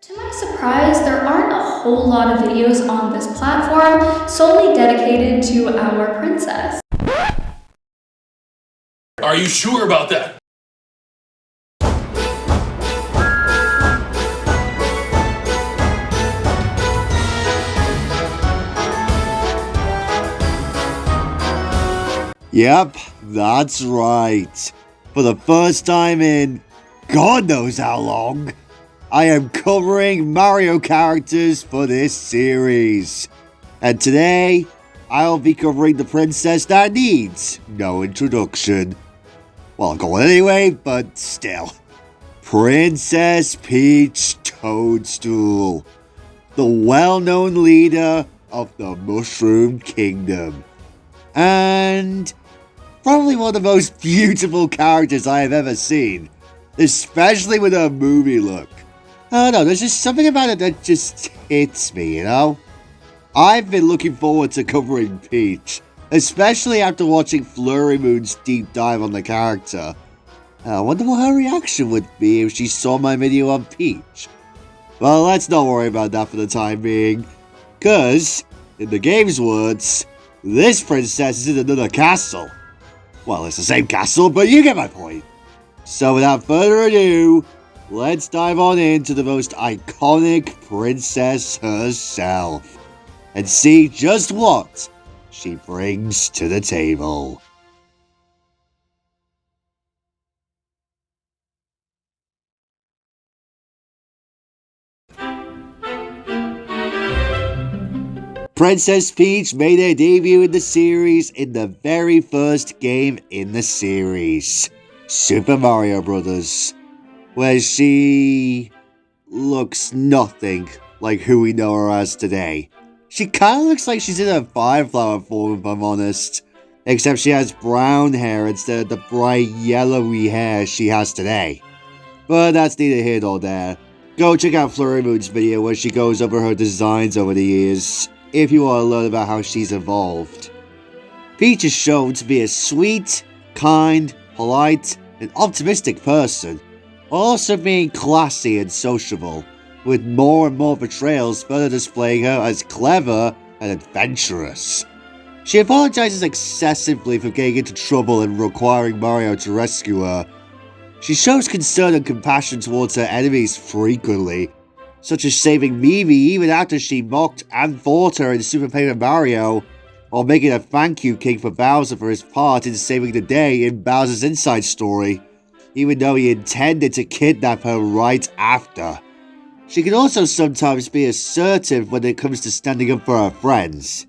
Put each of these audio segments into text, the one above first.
To my surprise, there aren't a whole lot of videos on this platform solely dedicated to our princess. Are you sure about that? Yep, that's right. For the first time in God knows how long, I am covering Mario characters for this series. And today, I'll be covering the princess that needs no introduction. Well, I'll go anyway, but still. Princess Peach Toadstool, the well-known leader of the Mushroom Kingdom. And probably one of the most beautiful characters I have ever seen, especially with her movie look. I don't know, there's just something about it that just hits me, you know? I've been looking forward to covering Peach, especially after watching Flurry Moon's deep dive on the character. I wonder what her reaction would be if she saw my video on Peach. Well, let's not worry about that for the time being, cause, in the game's words, this princess is in another castle. Well, it's the same castle, but you get my point. So without further ado, let's dive on into the most iconic princess herself, and see just what she brings to the table. Princess Peach made her debut in the series in the very first game in the series, Super Mario Bros., where she looks nothing like who we know her as today. She kinda looks like she's in a Fireflower form, if I'm honest, except she has brown hair instead of the bright yellowy hair she has today. But that's neither here nor there. Go check out Flurry Moon's video where she goes over her designs over the years, if you want to learn about how she's evolved. Peach is shown to be a sweet, kind, polite, and optimistic person, while also being classy and sociable, with more and more portrayals further displaying her as clever and adventurous. She apologizes excessively for getting into trouble and requiring Mario to rescue her. She shows concern and compassion towards her enemies frequently, such as saving Mimi even after she mocked and fought her in Super Paper Mario, while making a thank you cake for Bowser for his part in saving the day in Bowser's Inside Story, even though he intended to kidnap her right after. She can also sometimes be assertive when it comes to standing up for her friends.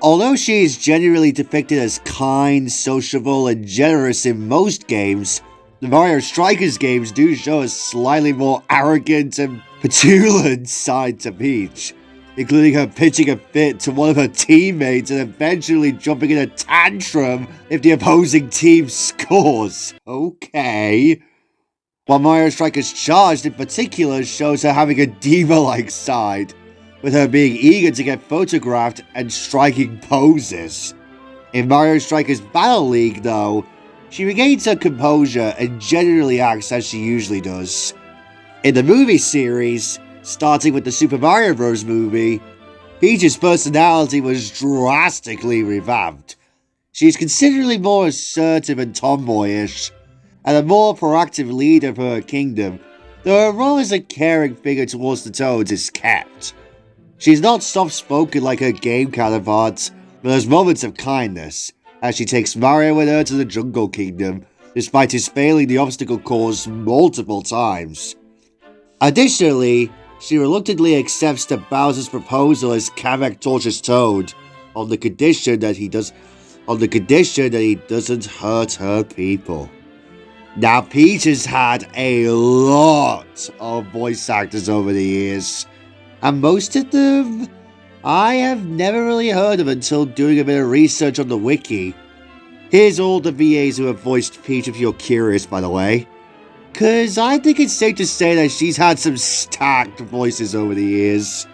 Although she is generally depicted as kind, sociable, and generous in most games, the Mario Strikers games do show a slightly more arrogant and petulant side to Peach, including her pitching a fit to one of her teammates and eventually jumping in a tantrum if the opposing team scores. Okay. While Mario Strikers Charged in particular shows her having a diva-like side, with her being eager to get photographed and striking poses. In Mario Strikers Battle League, though, she regains her composure and generally acts as she usually does. In the movie series, starting with the Super Mario Bros. Movie, Peach's personality was drastically revamped. She is considerably more assertive and tomboyish, and a more proactive leader for her kingdom, though her role as a caring figure towards the Toads is kept. She's not soft-spoken like her game counterparts, but has moments of kindness, as she takes Mario with her to the Jungle Kingdom, despite his failing the obstacle course multiple times. Additionally, she reluctantly accepts the Bowser's proposal as Kamek tortures Toad, on the condition that he doesn't hurt her people. Now, Peach has had a lot of voice actors over the years, and most of them I have never really heard of until doing a bit of research on the wiki. Here's all the VAs who have voiced Peach if you're curious, by the way. Cause I think it's safe to say that she's had some stacked voices over the years.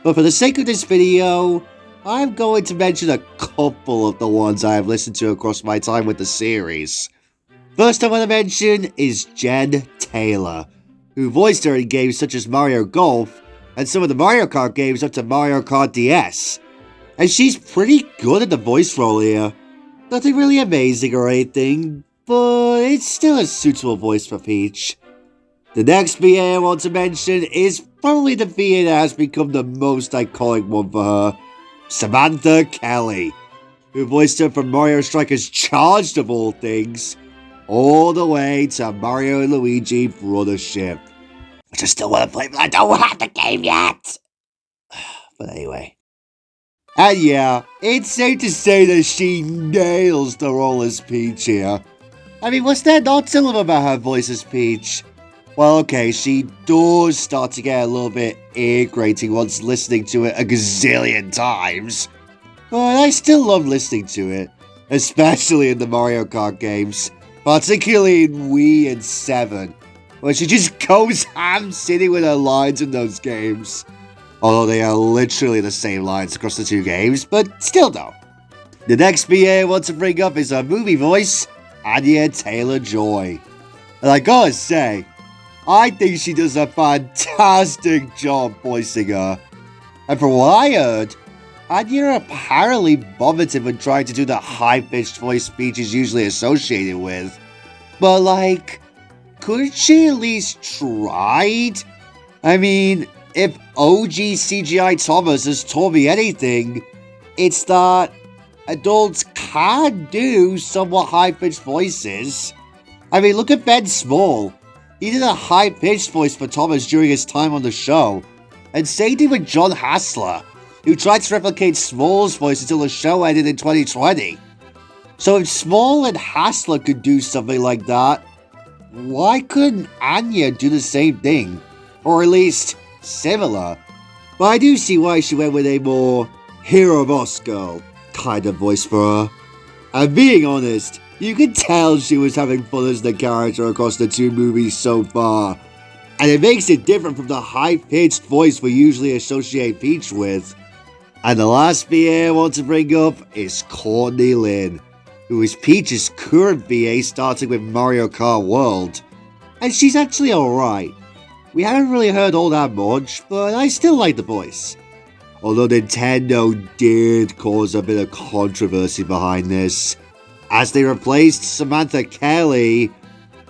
But for the sake of this video, I'm going to mention a couple of the ones I have listened to across my time with the series. First I want to mention is Jen Taylor, who voiced her in games such as Mario Golf and some of the Mario Kart games up to Mario Kart DS. And she's pretty good at the voice role here. Nothing really amazing or anything, but it's still a suitable voice for Peach. The next VA I want to mention is probably the VA that has become the most iconic one for her, Samantha Kelly, who voiced her from Mario Strikers Charged of all things, all the way to Mario and Luigi Brothership, which I still want to play, but I don't have the game yet. But anyway. And yeah, it's safe to say that she nails the role as Peach here. I mean, what's there not to love about her voice as Peach? Well, okay, she does start to get a little bit ear-grating once listening to it a gazillion times. But I still love listening to it, especially in the Mario Kart games, particularly in Wii and 7, where she just goes ham sitting with her lines in those games. Although they are literally the same lines across the two games, but still though. The next VA I want to bring up is her movie voice, Anya Taylor-Joy. And I gotta say, I think she does a fantastic job voicing her. And from what I heard, Anya apparently vomited when trying to do the high-pitched voice Peach is usually associated with. But like, couldn't she at least tried? I mean, if OG CGI Thomas has taught me anything, it's that adults can do somewhat high-pitched voices. I mean, look at Ben Small. He did a high-pitched voice for Thomas during his time on the show. And same thing with John Hassler, who tried to replicate Small's voice until the show ended in 2020. So if Small and Hassler could do something like that, why couldn't Anya do the same thing? Or at least similar? But I do see why she went with a more Hero Boss Girl kind of voice for her. And being honest, you could tell she was having fun as the character across the two movies so far. And it makes it different from the high-pitched voice we usually associate Peach with. And the last VA I want to bring up is Courtney Lynn, who is Peach's current VA starting with Mario Kart World. And she's actually alright. We haven't really heard all that much, but I still like the voice. Although Nintendo did cause a bit of controversy behind this, as they replaced Samantha Kelly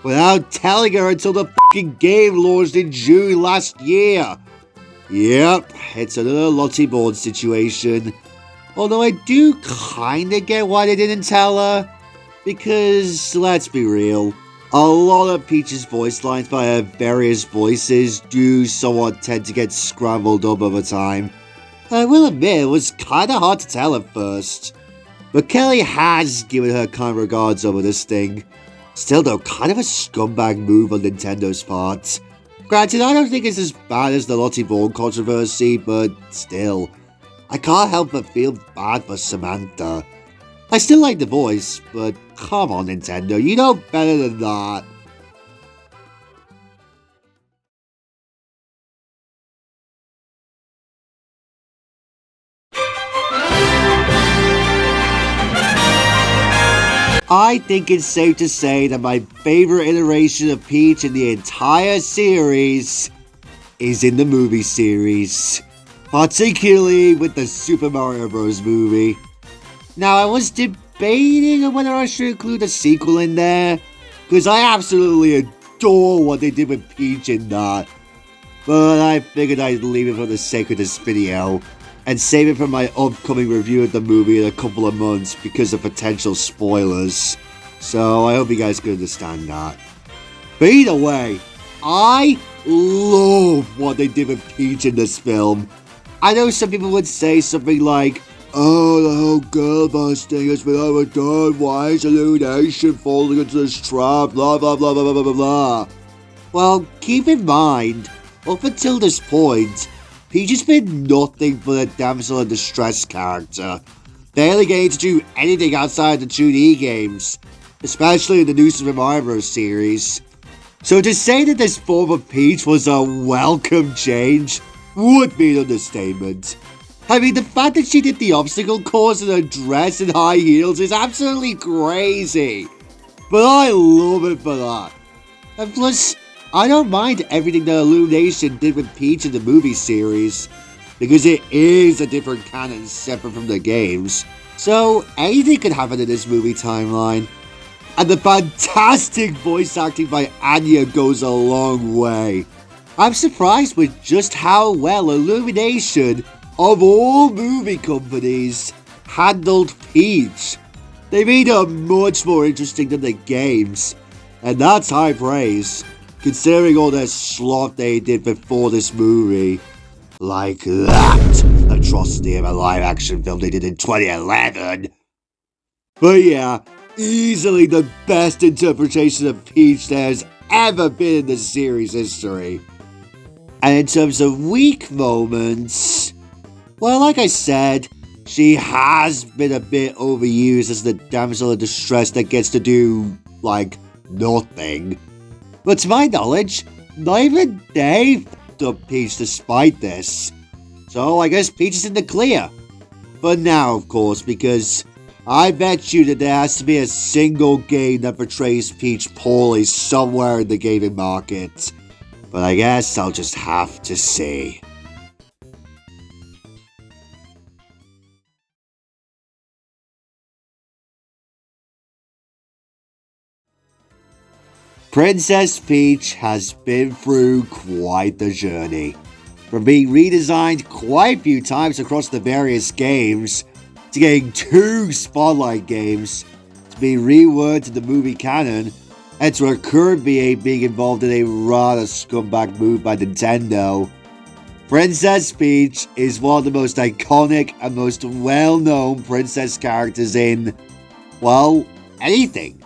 without telling her until the fucking game launched in June last year. Yep, it's another Lottie Bourne situation. Although I do kinda get why they didn't tell her, because let's be real, a lot of Peach's voice lines by her various voices do somewhat tend to get scrambled up over time. I will admit it was kinda hard to tell at first. But Kelly has given her kind regards over this thing. Still though, kind of a scumbag move on Nintendo's part. Granted, I don't think it's as bad as the Lottie Vaughan controversy, but still, I can't help but feel bad for Samantha. I still like the voice, but come on Nintendo, you know better than that. I think it's safe to say that my favorite iteration of Peach in the entire series is in the movie series, particularly with the Super Mario Bros. Movie. Now, I was debating on whether I should include a sequel in there, because I absolutely adore what they did with Peach in that, but I figured I'd leave it for the sake of this video, and save it for my upcoming review of the movie in a couple of months because of potential spoilers. So I hope you guys can understand that. But either way, I love what they did with Peach in this film. I know some people would say something like, oh, the whole girl boss thing has been overdone, why is Illumination falling into this trap, blah blah blah blah blah blah blah. Well, keep in mind, up until this point, Peach has been nothing but a damsel in distress character, barely getting to do anything outside the 2D games, especially in the new Super Mario Bros. Series. So to say that this form of Peach was a welcome change would be an understatement. I mean, the fact that she did the obstacle course in a dress and high heels is absolutely crazy, but I love it for that. And plus, I don't mind everything that Illumination did with Peach in the movie series, because it is a different canon separate from the games, so anything could happen in this movie timeline. And the fantastic voice acting by Anya goes a long way. I'm surprised with just how well Illumination, of all movie companies, handled Peach. They made her much more interesting than the games, and that's high praise, considering all the slop they did before this movie. Like that atrocity of a live-action film they did in 2011. But yeah, easily the best interpretation of Peach there's ever been in the series history. And in terms of weak moments, well, like I said, she has been a bit overused as the damsel in distress that gets to do, like, nothing. But to my knowledge, not even they f***ed up Peach despite this. So I guess Peach is in the clear. For now, of course, because I bet you that there has to be a single game that portrays Peach poorly somewhere in the gaming market. But I guess I'll just have to see. Princess Peach has been through quite the journey. From being redesigned quite a few times across the various games, to getting 2 Spotlight games, to being reworked in the movie canon, and to her current being involved in a rather scumbag move by Nintendo. Princess Peach is one of the most iconic and most well-known princess characters in, well, anything.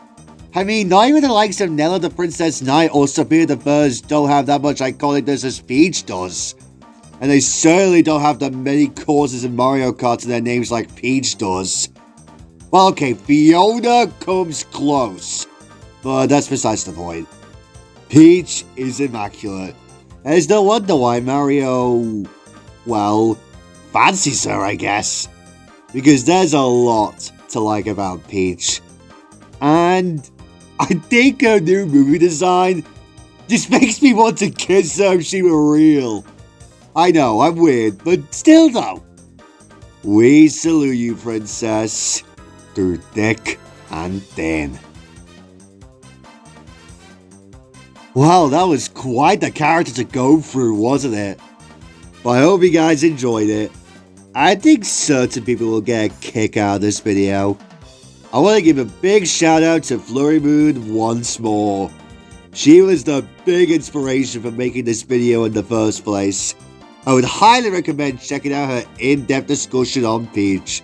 I mean, not even the likes of Nella the Princess Knight or Sophia the First don't have that much iconicness as Peach does. And they certainly don't have the many courses in Mario Kart in their names like Peach does. Well, okay, Fiona comes close, but that's besides the point. Peach is immaculate, and it's no wonder why Mario, well, fancies her, I guess. Because there's a lot to like about Peach. And I think her new movie design just makes me want to kiss her if she were real. I know, I'm weird, but still though. We salute you, Princess, through thick and thin. Wow, that was quite the character to go through, wasn't it? But I hope you guys enjoyed it. I think certain people will get a kick out of this video. I want to give a big shout out to Flurry Moon once more. She was the big inspiration for making this video in the first place. I would highly recommend checking out her in-depth discussion on Peach,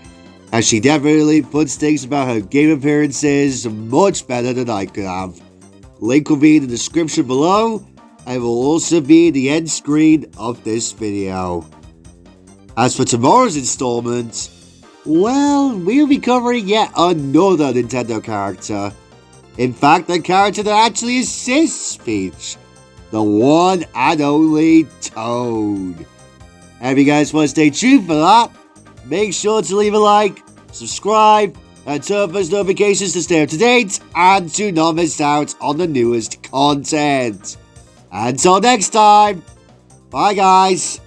as she definitely puts things about her game appearances much better than I could have. Link will be in the description below, and will also be in the end screen of this video. As for tomorrow's installment, well, we'll be covering yet another Nintendo character. In fact, the character that actually assists Peach. The one and only Toad. And if you guys want to stay tuned for that, make sure to leave a like, subscribe, and turn on post notifications to stay up to date and to not miss out on the newest content. Until next time, bye guys.